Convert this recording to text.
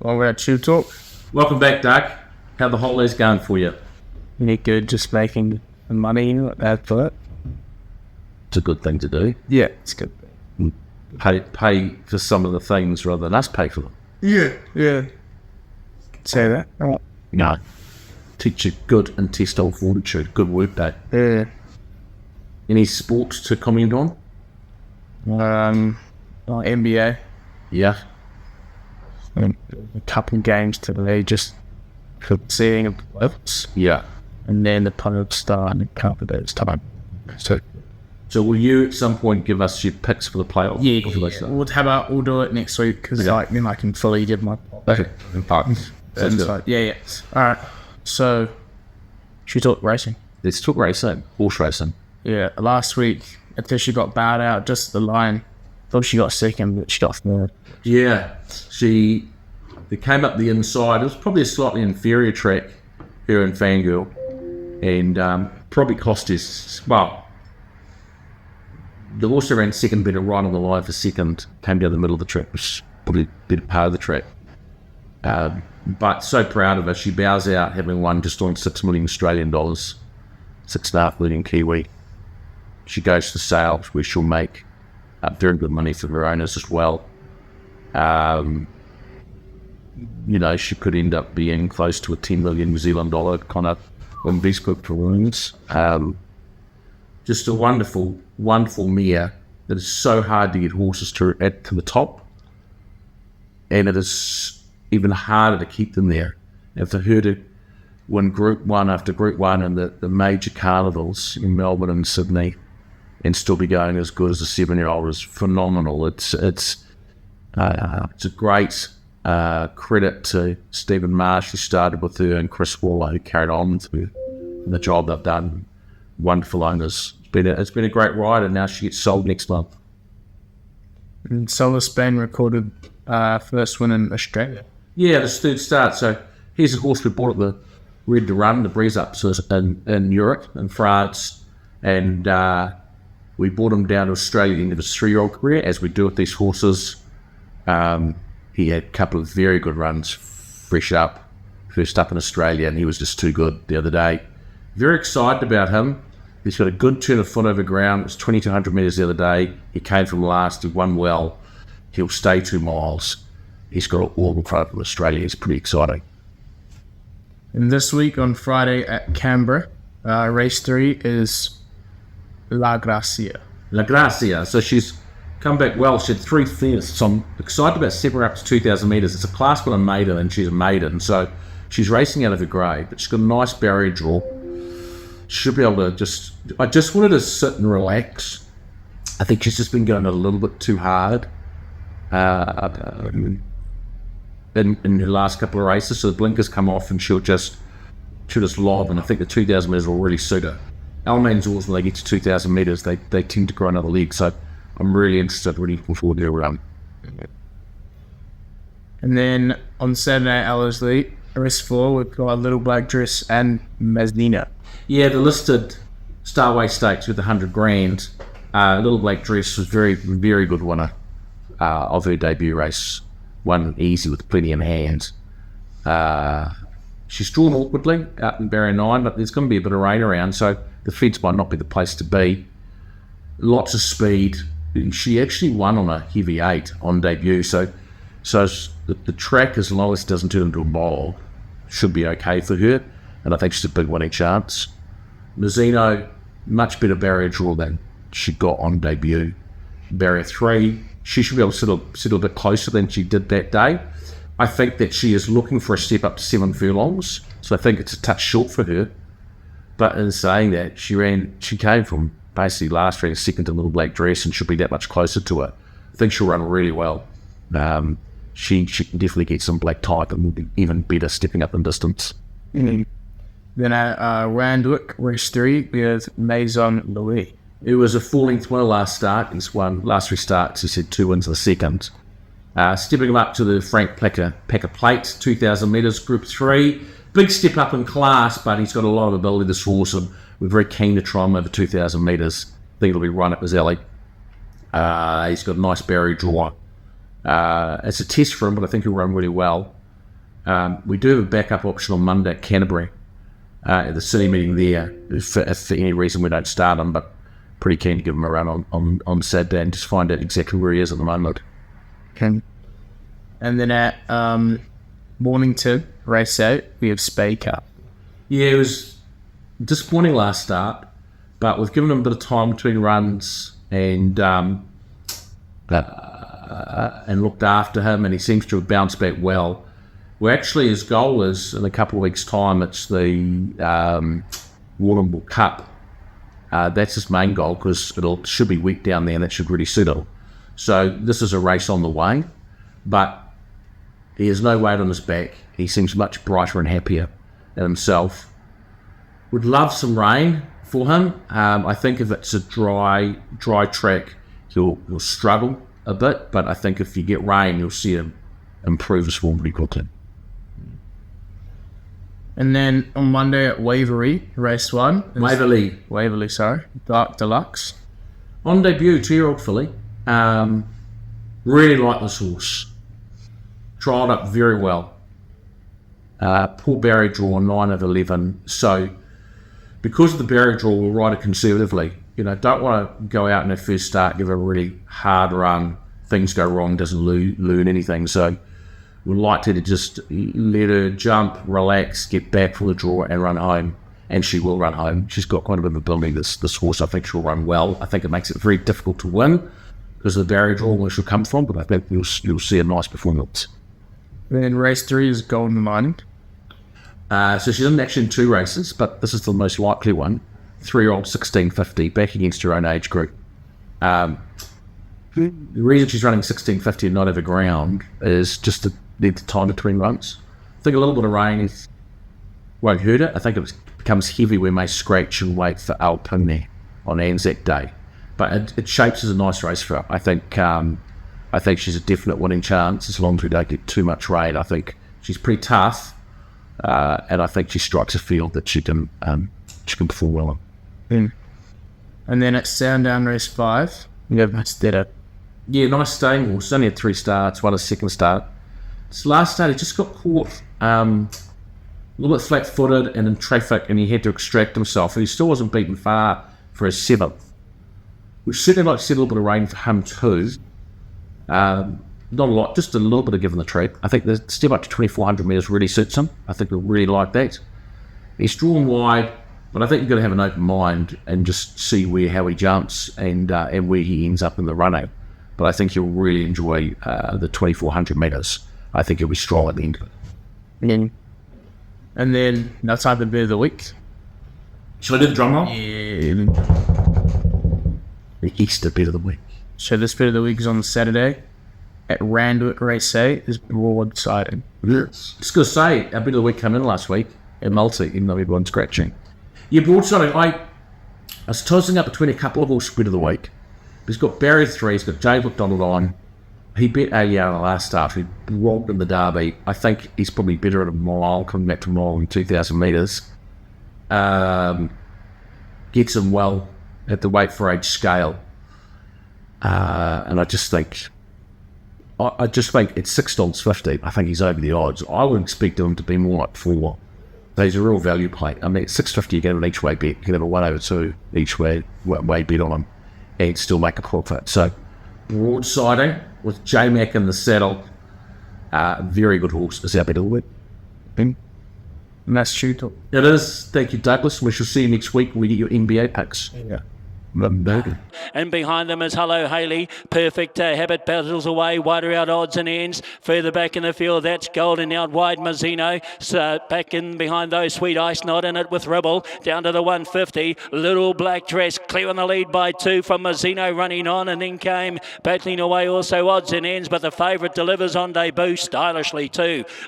Well, we're at TubeTalk. Welcome back, Doug. How the holidays going for you? Really good, just making money out for it. It's a good thing to do. Yeah, it's good. Pay for some of the things rather than us pay for them. Yeah. Say that. Right. No. Teach you good intestinal fortitude. Good work day. Yeah. Any sports to comment on? NBA. Yeah. A couple games today, just for seeing of the levels. Yeah. And then the playoffs start in a couple of days' time. So will you at some point give us your picks for the playoffs? Yeah. How about we'll do it next week because then I can fully give my Insight. Yeah. All right. So should we talk racing? Let's talk racing. Horse racing. Yeah. Last week, Atisha got bowed out. Just the line. Thought she got second, but she got third. Yeah. They came up the inside. It was probably a slightly inferior track here in Fangirl, and probably cost us. Well, the horse ran second, better right on the line for second. Came down the middle of the track, which is probably a better part of the track. But so proud of her. She bows out having won just on $6 million Australian dollars, 6.5 million Kiwi. She goes to sales where she'll make very good money for her owners as well. She could end up being close to a 10 million New Zealand dollar kind of investment for wounds. Just a wonderful, wonderful mare that is so hard to get horses to the top, and it is even harder to keep them there. And for her to win Group 1 after Group 1 in the major carnivals in Melbourne and Sydney and still be going as good as a 7-year-old is phenomenal. It's a great credit to Stephen Marsh, who started with her, and Chris Waller, who carried on with her. And the job they've done, wonderful owners. It's been a great ride, and now she gets sold next month. And Solar Spain recorded first win in Australia. Yeah, this third start. So here's a horse we bought at the Red to Run, the breeze ups in Europe, in France, and we brought him down to Australia at the end of his 3-year-old career, as we do with these horses. He had a couple of very good runs, fresh up, first up in Australia, and he was just too good the other day. Very excited about him. He's got a good turn of foot over ground. It was 2,200 metres the other day. He came from last, he won well. He'll stay 2 miles. He's got all in front of Australia. He's pretty exciting. And this week on Friday at Canberra, race 3 is La Gracia. La Gracia. So she's come back well. She had 3 firsts. So I'm excited about stepping her up to 2,000 metres. It's a Class 1 maiden, and she's a maiden. So she's racing out of her grade, but she's got a nice barrier draw. Should be able to I just wanted to sit and relax. I think she's just been going a little bit too hard in her last couple of races. So the blinkers come off and she'll just lob, and I think the 2,000 metres will really suit her. Almain's always, when they get to 2,000 metres, they tend to grow another leg. So I'm really interested, really looking forward to her run. And then on Saturday, Ellerslie, race 4, we've got Little Black Dress and Mazdina. Yeah, the listed Starway Stakes with 100 grand. Little Black Dress was very, very good winner of her debut race. Won easy with plenty in hand. She's drawn awkwardly out in Barrier 9, but there's going to be a bit of rain around, so the fence might not be the place to be. Lots of speed. She actually won on a heavy 8 on debut, so the track, as long as it doesn't turn into a bog, should be okay for her, and I think she's a big winning chance. Mazzino, much better barrier draw than she got on debut. Barrier 3, she should be able to settle a bit closer than she did that day. I think that she is looking for a step up to 7 furlongs, so I think it's a touch short for her. But in saying that, she came from basically last, ran second to Little Black Dress, and should be that much closer to her. I think she'll run really well. She can definitely get some black type and will be even better stepping up in distance. Mm-hmm. Then at Randwick, race 3, we have Maison Louis. It was a full-length winner last start. He's won last 3 starts. He's had 2 wins in the second. Stepping him up to the Frank Packer Plate, 2,000 metres, Group 3. Big step up in class, but he's got a lot of ability, this horse, and we're very keen to try him over 2,000 metres. I think it'll be right up his alley. He's got a nice barrier draw. It's a test for him, but I think he'll run really well. We do have a backup option on Monday at Canterbury, at the city meeting there, if for any reason we don't start him, but pretty keen to give him a run on Saturday and just find out exactly where he is at the moment. Okay. And then at Mornington, race 8, we have Spey Cup. Yeah, it was disappointing last start, but we've given him a bit of time between runs and looked after him, and he seems to have bounced back well. Well, actually, his goal is in a couple of weeks' time. It's the Warrnambool Cup. That's his main goal because it should be wet down there, and that should really suit him. So this is a race on the way, but he has no weight on his back. He seems much brighter and happier in himself. Would love some rain for him. I think if it's a dry track, he'll struggle a bit, but I think if you get rain, you'll see him improve his form pretty quickly. And then on Monday at Waverley, race 1. Waverley, sorry. Dark Deluxe. On debut, 2-year-old filly. Really like this horse. Trialled up very well. Poor barrier draw, 9 of 11. So, because of the barrier draw, we'll ride it conservatively. Don't want to go out in her first start, give her a really hard run. Things go wrong, doesn't learn anything. So, we'd like to just let her jump, relax, get back for the draw and run home. And she will run home. She's got quite a bit of ability, this horse. I think she'll run well. I think it makes it very difficult to win because of the barrier draw where she'll come from, but I think you'll see a nice performance. Then race 3 is Golden Mining. So she's in action in 2 races, but this is the most likely one. 3-year-old 1650, back against her own age group. The reason she's running 1650 and not over ground is just to need the time between runs. I think a little bit of rain won't hurt it. I think it becomes heavy, we may scratch and wait for Alpine on Anzac Day. But it shapes as a nice race for her. I think she's a definite winning chance as long as we don't get too much rain. I think she's pretty tough, and I think she strikes a field that she can perform well on. And then at Sandown race 5, we have Mastetta. Yeah, nice staying horse. Only had 3 starts, won a second start. This last start, he just got caught a little bit flat-footed and in traffic, and he had to extract himself. And he still wasn't beaten far for his 7th, which certainly like to see a little bit of rain for him too. Not a lot, just a little bit of give him the track. I think the step up to 2,400 metres really suits him. I think he'll really like that. He's drawn wide, but I think you've got to have an open mind and just see how he jumps and where he ends up in the running. But I think he'll really enjoy the 2,400 metres. I think he'll be strong at the end of it. And then that's either bit of the week. Should I do the drum roll? Yeah. The Easter bit of the week. So this bit of the week is on Saturday at Randwick race 8 is broadsiding. Yes. Just going to say, our bit of the week came in last week at Multi, even though everyone's scratching. Yeah, broadsiding. I was tossing up between a couple of horse bit of the week. He's got Barrier 3, he's got Dave McDonald on. He beat Alia on the last start. He robbed in the derby. I think he's probably better at a mile, coming back to a mile in 2,000 metres. Gets him well at the weight for age scale. And I just think at $6.50, I think he's over the odds. I would expect him to be more like 4. So he's a real value play. I mean, at $6.50, you get an each way bet. You can have a 1/2 each way bet on him and still make a profit. So broadsiding with J-Mac in the saddle. Very good horse. Is our bet of the week. And that's TubeTalk. It is. Thank you, Douglas. We shall see you next week when we get your NBA picks. Yeah. And behind them is Hello Haley. Perfect Habit battles away. Wider out odds and ends. Further back in the field, that's Golden out wide. Mazzino. So back in behind those. Sweet Ice not in it with Ribble. Down to the 150. Little Black Dress clear in the lead by 2 from Mazzino running on. And then came battling away also odds and ends. But the favourite delivers on debut stylishly too.